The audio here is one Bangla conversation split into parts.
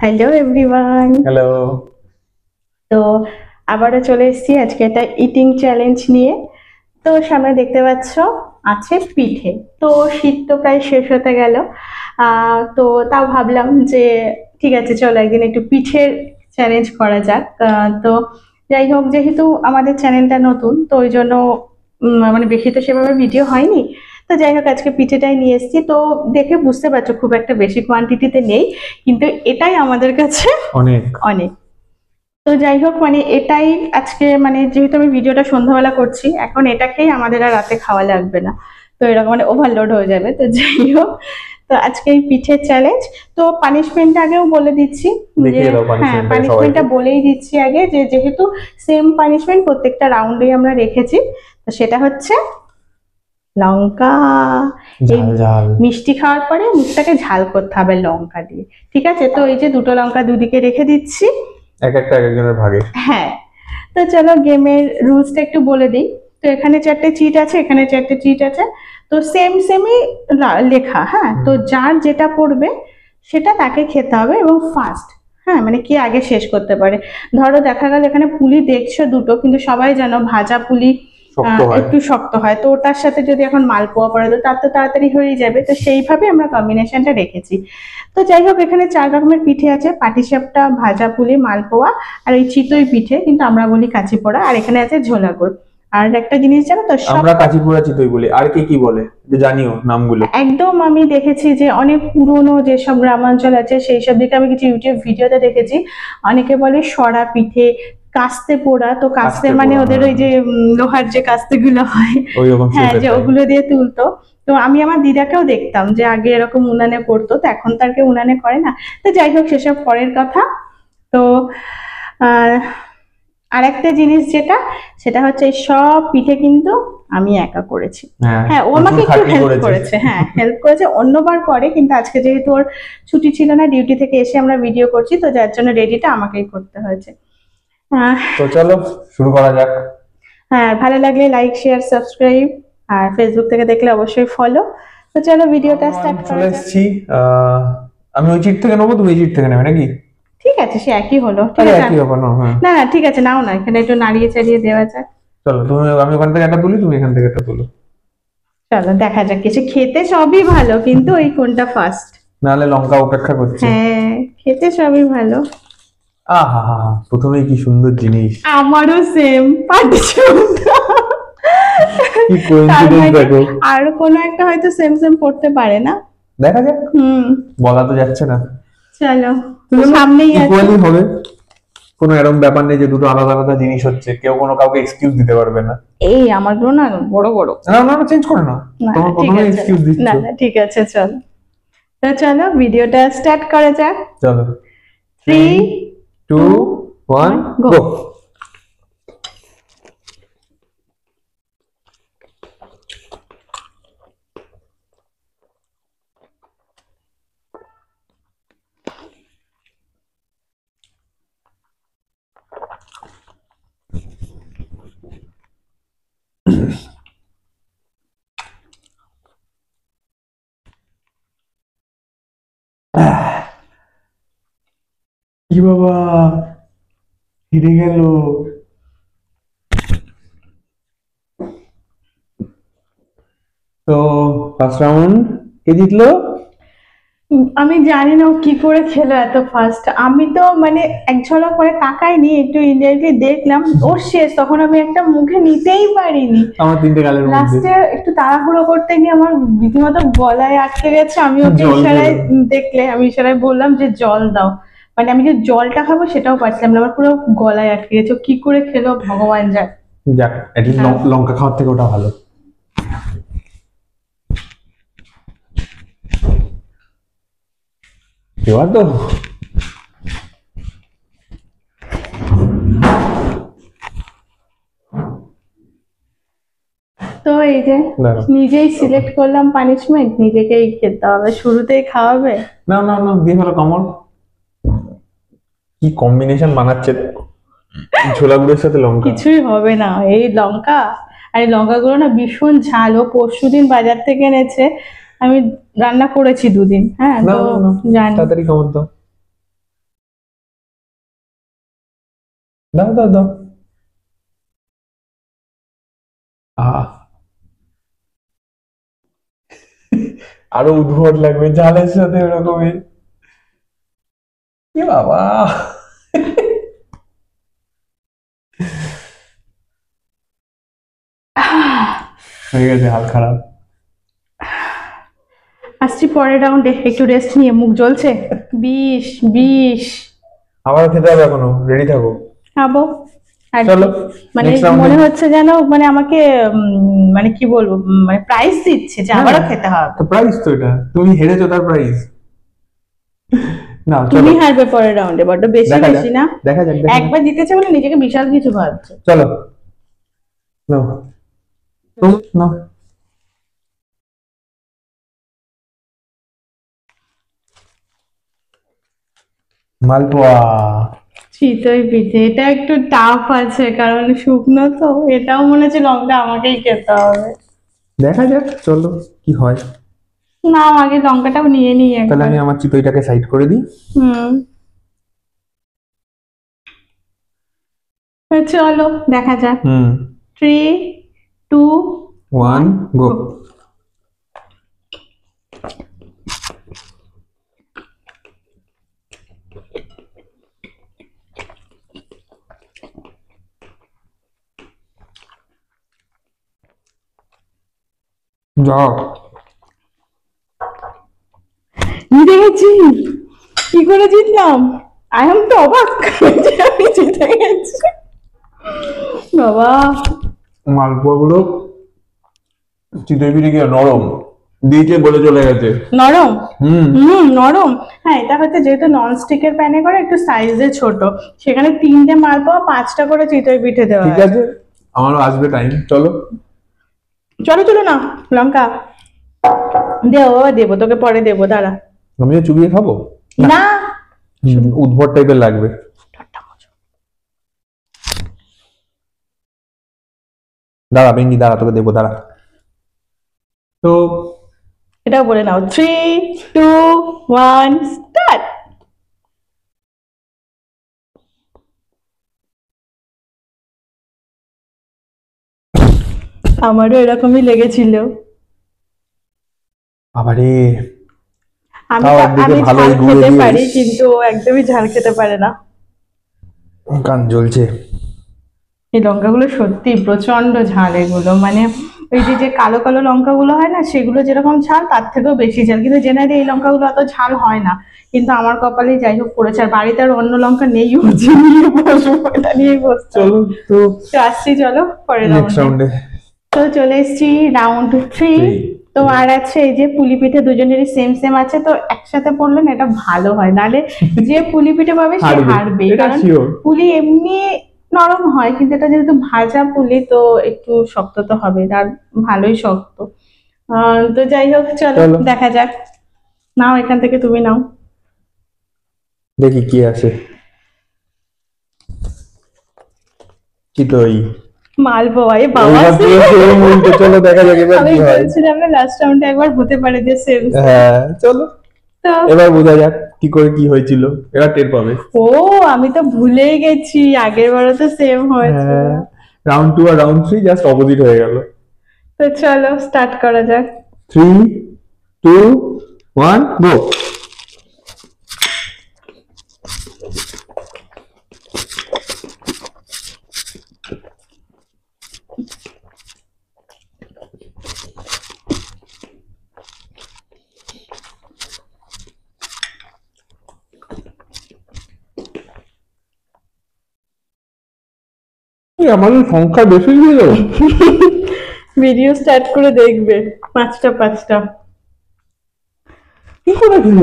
Hello everyone. হ্যালো। তো আবারও চলে এসেছি আজকে একটা ইটিং চ্যালেঞ্জ নিয়ে। তো সামনে দেখতে পাচ্ছ আছে পিঠে। তো শীত তো প্রায় শেষ হতে গেল। তো তাও ভাবলাম যে ঠিক আছে, চলো একদিন একটু পিঠের চ্যালেঞ্জ করা যাক। তো যাই হোক, যেহেতু আমাদের চ্যানেলটা নতুন তো ওই জন্য মানে বেশি তো সেভাবে ভিডিও হয়নি। তো যাই হোক, আজকে পিঠেটাই নিয়ে এসেছি। তো দেখে বুঝতে পারছো খুব একটা বেশি কোয়ান্টিটিতে নেই, কিন্তু এটাই আমাদের কাছে অনেক অনেক। তো যাই হোক, মানে এটাই আজকে, মানে যেহেতু আমি ভিডিওটা সন্ধ্যাবেলা করছি, এখন এটা খেয়েই আমাদের আর রাতে খাওয়া লাগবে না। তো এরকম মানে ওভারলোড হয়ে যাবে। তো যাই হোক, তো আজকে এই পিঠের চ্যালেঞ্জ। তো পানিশমেন্টটা আগেও বলে দিচ্ছি যে, দেখিয়ে দাও হ্যাঁ পানিশমেন্টটা পানিশমেন্টটা সবাইকে। বলেই দিচ্ছি আগে, যে যেহেতু সেম পানিশমেন্ট প্রত্যেকটা রাউন্ডে আমরা রেখেছি। তো সেটা হচ্ছে লঙ্কা। এই ঝাল ঝাল। মিষ্টি খাওয়ার পরে মুখটাকে ঝাল করতে হবে লঙ্কা দিয়ে। ঠিক আছে, তো এই যে দুটো লঙ্কা দুদিকে রেখে দিচ্ছি। এক একটা এক একজনের ভাগে। হ্যাঁ, তো চলো গেমের রুলসটা একটু বলে দিই। তো এখানে চারটে চিট আছে, এখানে চারটে চিট আছে। তো সেম সেমই লেখা। হ্যাঁ, তো যার যেটা পড়বে সেটা তাকে খেতে হবে, এবং ফার্স্ট। হ্যাঁ, মানে কে আগে শেষ করতে পারে। ধরো দেখা গেল এখানে পুলি দেখছো দুটো, কিন্তু সবাই জানো ভাজা পুলি শক্ত হয়। একটু শক্ত হয়। তো ওটার সাথে যদি এখন মালপোয়া পড়ে তো তার তো তাড়াতাড়ি হয়ে যাবে। তো সেইভাবে আমরা কম্বিনেশনটা রেখেছি। তো যাই হোক, এখানে 4 রকমের পিঠে আছে: পাটিসাপটা, ভাজা পুলি, মালপোয়া, আর ওই চিতই পিঠে, কিন্তু আমরা বলি কাঁচি পোড়া। আর এখানে আছে ঝোলা গুড়। আর একটা জিনিস জানো তো, সব আমরা কাঁচিপুরা চিতই বলি, আর কি কি বলে যে জানিও নামগুলো। একদম আমি দেখেছি যে অনেক পুরনো যেসব গ্রামাঞ্চল আছে সেই সব দিকে আমি কিছু ইউটিউব ভিডিওতে দেখেছি। অনেকে বলে সরা পিঠে, কাস্তে পোড়া। তো কাস্তে কাস্তে মানে পোড়া, ওদের ওই যে লোহার যে কাস্তে গুলো হয়, ওই রকম হ্যাঁ, শেপের যে টাইপ। ওগুলো দিয়ে তুলতো। তো আমি আমার দিদাকেও দেখতাম যে আগে এরকম উনানে করতো, তো এখন তার কেউ উনানে করে না। তো যাই হোক, সেসব পরের কথা। তো আহ আরেকটা জিনিস যেটা, সেটা হচ্ছে এই সব পিঠে কিন্তু আমি একা করেছি। হ্যাঁ, হ্যাঁ, ও প্রচুর আমাকে একটু খাটনি হেল্প করেছে। করেছে। হ্যাঁ, হেল্প করেছে অন্যবার করে, কিন্তু আজকে যেহেতু ওর ছুটি ছিল না, ডিউটি থেকে এসে আমরা ভিডিও করছি, তো যার জন্য রেডিটা আমাকেই করতে হয়েছে। আহ, তো চলো শুরু করা যাক। হ্যাঁ, ভালো লাগলে লাইক, শেয়ার, সাবস্ক্রাইব, আর ফেসবুক থেকে দেখলে অবশ্যই ফলো। তো চলো ভিডিওটা স্টার্ট করা চলে যাক। এসেছি। আমি ওই চিট থেকে নেবো, তুমি এই চিট থেকে নেবে নাকি? ঠিক আছে, সে একই হলো। ঠিক আরে আছে, একই ব্যাপার না? হ্যাঁ না না ঠিক আছে, নাও না, এখানে একটু নাড়িয়ে চাড়িয়ে দেওয়া যাক। চলো, তুমি আমি ওখান থেকে একটা তুলি, তুমি এখান থেকে একটা তুলো। চলো দেখা যাক, কিছু খেতে সবই ভালো, কিন্তু ওই কোনটা ফার্স্ট। নাহলে লঙ্কা অপেক্ষা করছে। হ্যাঁ, খেতে সবই ভালো। আহা হা, প্রথমেই কি সুন্দর জিনিস। আমারও সেম পাটিসাপটা। কি তার কোইন্সিডেন্স মানে দেখো। আর কোনো একটা হয়তো সেম সেম পড়তে পারে না। দেখা যাক। হুম, বলা তো যাচ্ছে না। চলো, তো সামনেই আছে। ইকুয়ালি হবে। কোনো এরকম ব্যাপার নেই যে দুটো আলাদা আলাদা জিনিস হচ্ছে, কেউ কোনো কাউকে এক্সকিউজ দিতে পারবে না। এই আমারগুলো না বড় বড়। না না না, চেঞ্জ করে না। না তোমার ঠিক প্রথমে আছে, এক্সকিউজ দিচ্ছ। না না ঠিক আছে, চলো। তো চলো ভিডিওটা স্টার্ট করা যাক। চলো, 3, 2, 2, 1, 1 গো। গো। কি বাবা, হিরে গেল। তো ফার্স্ট রাউন্ড কে জিতলো? আমি জানি না ও কি করে খেলো এত ফাস্ট। আমি তো মানে এক ঝলক করে তাকাইনি, একটু ইনডাইরেক্টলি দেখলাম। ওর শেষ, তখন আমি একটা মুখে নিতেই পারিনি। আমার তিনটে গালের মধ্যে লাস্টে একটু তাড়াহুড়ো করতে গিয়ে আমার রীতিমতো গলায় আটকে গেছে। আমি ওকে জল ইশারায় খেলো। দেখলে আমি ইশারায় বললাম যে জল দাও। মানে আমি যে জলটা খাবো সেটাও পারছিলাম না, আমার পুরো গলায় আটকে গেছে। ও কি করে খেলো ভগবান জানে। যাক, এটলিস্ট হ্যাঁ। লঙ্কা খাওয়ার থেকে ওটা ভালো। এবার তো তো এই যে দাঁড়াও। নিজেই সিলেক্ট করলাম পানিশমেন্ট, নিজেকেই খেতে হবে, শুরুতেই খাওয়াবে। না না না, দিয়ে ফেলো কমল। কি কম্বিনেশন বানাচ্ছে ছোলা গুঁড়োর সাথে লঙ্কা। কিছুই হবে না এই লঙ্কা। আর এই লঙ্কাগুলো না ভীষণ ঝাল। ও পরশুদিন বাজার থেকে এনেছে, আমি রান্না করেছি 2 দিন। হ্যাঁ, না তো না না, জানি। তাড়াতাড়ি কমল দাও। দাও দাও দাও। আহ আরো উদ্ভট লাগবে ঝালের সাথে এরকমের। এ বাবা, হয়ে গেছে হাল খারাপ। আসছি পরের রাউন্ডে, একটু রেস্ট নিয়ে। মুখ জ্বলছে। 20 20 আবারও খেতে হবে, এখনো রেডি থাকো। খাবো। আর কি, চলো মানে নেক্সট রাউন্ডে। মনে হচ্ছে যেন মানে আমাকে মানে কি বলবো, মানে প্রাইজ দিচ্ছে যে আবারও খেতে হবে। তো প্রাইস তো এটা, তুমি হেরেছো তার প্রাইস। না তুমি চলো হারবে পরের রাউন্ডে, বড্ড বেশি দেখা যাক, বেশি না? দেখা যাক দেখা যাক। একবার জিতেছে বলে নিজেকে বিশাল কিছু ভাবছে। চলো নাও, তুমি নাও। মালপোয়া। চিতই পিঠে, এটা একটু টাফ আছে কারণ শুকনো তো, এটাও মনে হচ্ছে লঙ্কা আমাকেই খেতে হবে। দেখা যাক চলো কি হয়। না, আগে লঙ্কাটাও নিয়ে নিই তাহলে একবার। আমি আমার চিতইটাকে সাইড করে দিই। হুম, তো চলো দেখা যাক। হুম, 3 2 1 গো। যাও। জিতে গেছি। কি করে জিতলাম? আই এম তো অবাক যে আমি জিতে গেছি। বাবা, মালপোয়া গুলো চিতই পিঠে কি নরম, দিয়েছে বলে চলে গেছে। নরম। হুম, নরম। হ্যাঁ, এটা হচ্ছে যেহেতু নন স্টিকের প্যানে করে একটু সাইজে ছোট, সেখানে 3টে মালপোয়া 5টা করে চিতই পিঠে দেওয়া ঠিক হয়। আছে, আমারও আসবে টাইম। চলো চলো চলো না, লঙ্কা দেবো বাবা, দেবো তোকে পরে দেবো, দাঁড়া। আমিও চুবিয়ে খাবো। না, উদ্ভট টাইপের লাগবে। দাঁড়া বেঙ্গি, দাঁড়া তোকে দেবো, দাঁড়া। তো এটাও বলে নাও। 3 2 1 স্টার্ট। আমারও এরকমই লেগেছিল। আবারে আমি তাও একদিকে আমি ভালোই ঝাল গুঁড়ো খেতে দিয়ে পারি, কিন্তু ও একদমই ঝাল খেতে পারে না। কান জ্বলছে। এই লঙ্কাগুলো সত্যি প্রচন্ড ঝাল, এগুলো মানে ওই যে যে কালো কালো লঙ্কাগুলো হয় না, সেগুলো যেরকম ঝাল তার থেকেও বেশি ঝাল, কিন্তু জেনারেলি এই লঙ্কাগুলো অত ঝাল হয় না। কিন্তু আমার কপালে যাই হোক পড়েছে, আর বাড়িতে আর অন্য লঙ্কা নেই, ওর যে নিয়ে বসবো, এটা নিয়ে বসতে হবে। চলো তো তো আসছি, চলো পরের নেক্সট রাউন্ডে। রাউন্ডে। তো চলে এসেছি রাউন্ড 3। তো আর আছে এই যে পুলি পিঠে, দুজনেরই সেম সেম আছে, তো একসাথে পড়লে না এটা ভালো হয়, নালে যে পুলি পিঠে পাবে সে হারবে, এটা কারণ শিওর। পুলি এমনি নরম হয়, কিন্তু এটা যেহেতু ভাজা পুলি তো একটু শক্ত তো হবে, আর ভালোই শক্ত। তো যাই হোক, চলো চলো দেখা যাক। নাও এখান থেকে, তুমি নাও। দেখি কি আছে। চিতই। মালপোয়া, এ বাবা। এইবার পুরো same উল্টো। চলো দেখা যাক এবার আমি কি হয়। বলছিলাম না লাস্ট রাউন্ডে একবার হতে পারে যে সেম। হ্যাঁ চলো, তো এবার বোঝা যাক কি করে কি হয়েছিল, এবার টের পাবে। ও, আমি তো ভুলেই গেছি, আগের বারও তো সেম হয়েছিল। হ্যাঁ, রাউন্ড 2 আর রাউন্ড 3 জাস্ট অপোজিট হয়ে গেল। তো চলো স্টার্ট করা যাক। 3 2 1 গো। আমাদের সংখ্যা বেশি ছিল। ভিডিও স্টার্ট করে দেখবে, 5টা 5টা। কি করেছিল?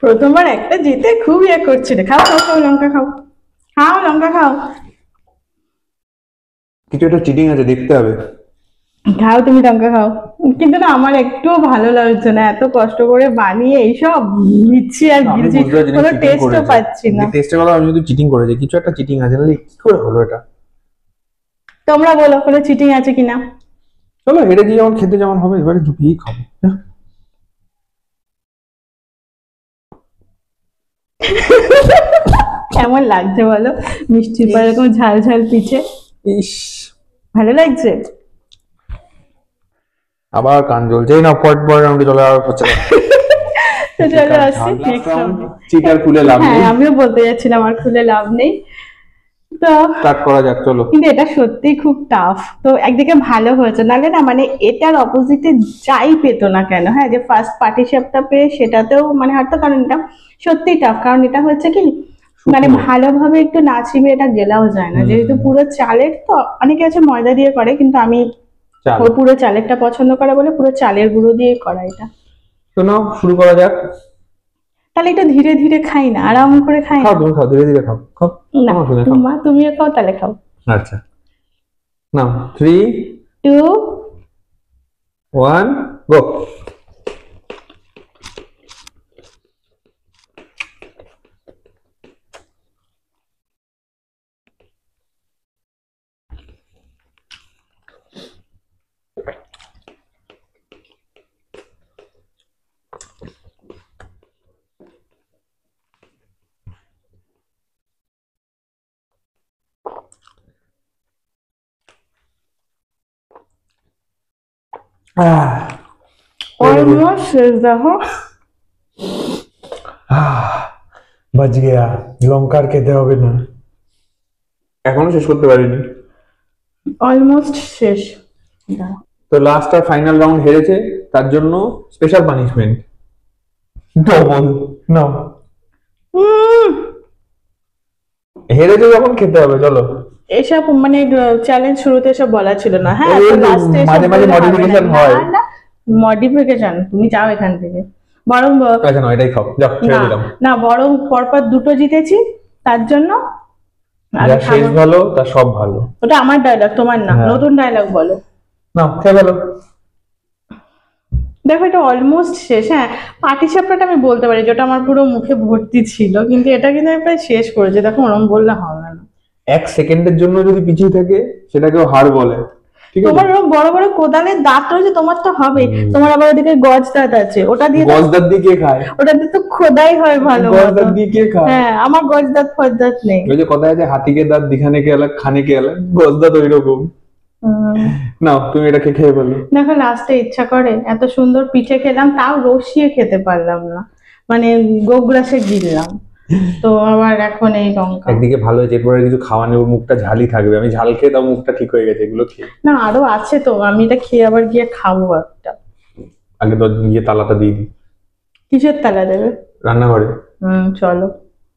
প্রথমবার একটা জিতে খুব ইয়ে করছিল। খাও খাও খাও, লঙ্কা খাও, খাও লঙ্কা খাও, কিছু একটা চিটিং আছে, দেখতে হবে। খাও তুমি লঙ্কা খাও। কিন্তু না, আমার একটুও ভালো লাগছে না, এত কষ্ট করে বানিয়ে এইসব নিচ্ছি আর আমি গিলছি, বুঝতে পারছি না কোনো চিটিং টেস্টও করেছে। পাচ্ছি না। টেস্টের কথা আমি যদি চিটিং করেছে, কিছু একটা চিটিং আছে, নাহলে কি করে হলো এটা। তোমরা বলো কোনো চিটিং আছে কিনা। চলো হেরেছি যখন, খেতে যেমন হবে এবারে ঢুকিয়েই খাবো। কেমন লাগছে বলো, মিষ্টির পর এরকম ঝাল ঝাল পিঠে, ইস, ভালো লাগছে? আবার কান জ্বলছে। এই না পরের রাউন্ডে চলে যাওয়ার হচ্ছে না। তো চলো আসছি নেক্সট রাউন্ডে। চিটার খুলে লাভ হ্যাঁ নেই, আমিও বলতে যাচ্ছিলাম আর খুলে লাভ নেই। তো স্টার্ট করা যাক, চলো। কিন্তু এটা সত্যি খুব টাফ। তো একদিকে ভালো হয়েছে, নাহলে না মানে এটার অপোজিটে যাই পেতো না কেন, হ্যাঁ যে ফার্স্ট পার্টিশিপটা পেয়ে সেটাতেও মানে হয়তো, কারণ এটা সত্যি টাফ, কারণ এটা হচ্ছে কি মানে শুকনো। ভালোভাবে একটু না চিবিয়ে এটা গেলাও যায় না, যেহেতু পুরো চালের। তো অনেকে আছে ময়দা দিয়ে করে, কিন্তু আমি চাল। ওই পুরো চালেরটা পছন্দ করে বলে পুরো চালের গুঁড়ো দিয়ে করা এটা। তো নাও শুরু করা যাক। তাহলে এটা ধীরে ধীরে খাই না, আরাম করে খাই খাও, না। তুমি খাও, ধীরে ধীরে খাও, খাও। না আমার শুনে খাও। তুমিও খাও, তাহলে খাও। আচ্ছা, নাও 3 2 1 গো। অলমোস্ট শেষ দেখো। বাজ গেয়া, লঙ্কার খেতে হবে না। এখনো শেষ করতে পারিনি। অলমোস্ট শেষ। তো লাস্ট আর ফাইনাল রাউন্ড হেরেছে, তার জন্য স্পেশাল পানিশমেন্ট ডবল। নাও, উম, হেরেছে যখন খেতে হবে, চলো। এসব মানে চ্যালেঞ্জ শুরুতে এসব বলা ছিল না, হ্যাঁ ওই লাস্টে মাঝে মাঝে modification হয়। মডিফিকেশন তুমি যাও এখান থেকে, বরং আচ্ছা না, এটাই খাও, যাও ছেড়ে না দিলাম। না, বরং পরপর দুটো জিতেছি তার জন্য আমি যা শেষ খাবো। ভালো তা সব ভালো। ওটা আমার ডায়লগ, তোমার না, হ্যাঁ। নতুন ডায়লগ বলো। নাও খেয়ে ভালো। দেখো এটা অলমোস্ট শেষ। হ্যাঁ পাটিসাপটাটা আমি বলতে পারি, যেটা আমার পুরো মুখে ভর্তি ছিল, কিন্তু এটা কিন্তু আমি প্রায় শেষ করেছি। দেখো ওরম বললে হবে না। 1 সেকেন্ডের জন্য যদি পিছিয়ে থাকে সেটাকেও হার বলে, ঠিক আছে? তোমার ওরকম বড় বড় কোদালের দাঁত রয়েছে, তোমার তো হবে। তোমার আবার ওদিকে গজ দাঁত আছে, ওটা দিয়ে তো, গজদার দিয়ে কে খায়? ওটা দিয়ে তো খোদাই হয় ভালো মতো। গজদার দিয়ে কে খায়? হ্যাঁ আমার গজ দাঁত ফজ দাঁত নেই। ওই যে কথা আছে, হাতিকে দাঁত দিখানে কে আলাদা, খানে কে আলাদা, গজদার ওই রকম। নাও তুমি এটাকে খেয়ে ফেলো। দেখো লাস্টে ইচ্ছা করে, এত সুন্দর পিঠে খেলাম তাও রসিয়ে খেতে পারলাম না, মানে গোগ্রাসে গিললাম। তো আবার এখন এই লঙ্কা। একদিকে ভালো হয়েছে, এরপরে কিছু খাওয়া নেই, ওর মুখটা ঝালই থাকবে। আমি ঝাল খেয়ে তাও মুখটা ঠিক হয়ে গেছে এগুলো খেয়ে। না আরো আছে তো, আমি এটা খেয়ে আবার গিয়ে খাবো একটা। আগে তো গিয়ে তালাটা দিয়ে দিই কিসের তালা দেবে? রান্নাঘরে। চলো।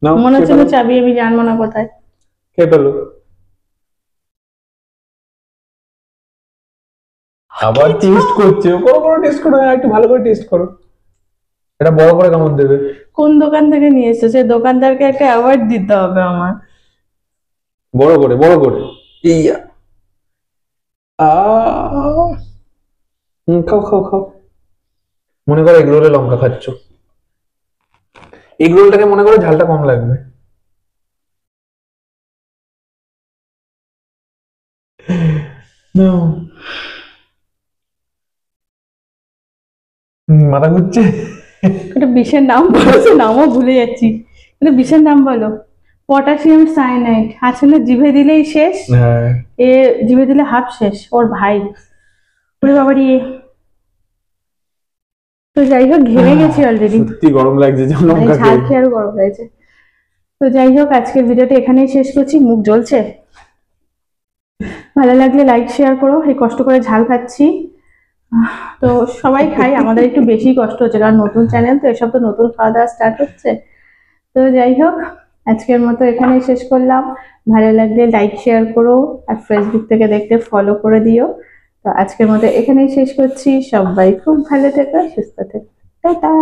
নাও মনে খেয়ে হচ্ছে ফেলো, না চাবি আমি জানবো না কোথায়। খেয়ে ফেলো। আবার টেস্ট করছে, বড় বড় টেস্ট করো, একটু ভালো করে টেস্ট করো। এটা বড় করে কামড় দেবে। কোন দোকান থেকে নিয়ে এসেছো? সেই দোকানদারকে একটা অ্যাওয়ার্ড দিতে হবে আমার। বড় করে, বড় করে। ইয়া, খাও খাও খাও। মনে করো এগরোলে লঙ্কা খাচ্ছ, এগরোলটাকে মনে করো ঝালটা কম লাগবে। নাও। মাথা ঘুরছে। একটা বিষের নাম বলো, সে নামও ভুলে যাচ্ছি। একটা বিষের নাম বলো। পটাশিয়াম সায়ানাইড আছে না, জিভে দিলেই শেষ। হ্যাঁ, এ জিভে দিলে হাফ শেষ, ওর ভাই। ওরে বাবারি। তো যাই হোক ঘেমে গেছি অলরেডি, সত্যি গরম লাগছে যে মানে লঙ্কা ঝাল খেয়ে। খেয়ে আরো গরম হয়েছে। তো যাই হোক আজকের ভিডিওটা এখানেই শেষ করছি, মুখ জ্বলছে। ভালো লাগলে লাইক শেয়ার করো, এই কষ্ট করে ঝাল খাচ্ছি। তো সবাই খাই, আমাদের একটু বেশি কষ্ট হচ্ছে, কারণ নতুন চ্যানেল তো, এসব তো নতুন খাওয়া দাওয়া স্টার্ট হচ্ছে। তো যাই হোক আজকের মতো এখানেই শেষ করলাম। ভালো লাগলে লাইক শেয়ার করো, আর ফেসবুক থেকে দেখতে ফলো করে দিও। তো আজকের মতো এখানেই শেষ করছি, সবাই খুব ভালো থেকো, সুস্থ থেকো, টাটা।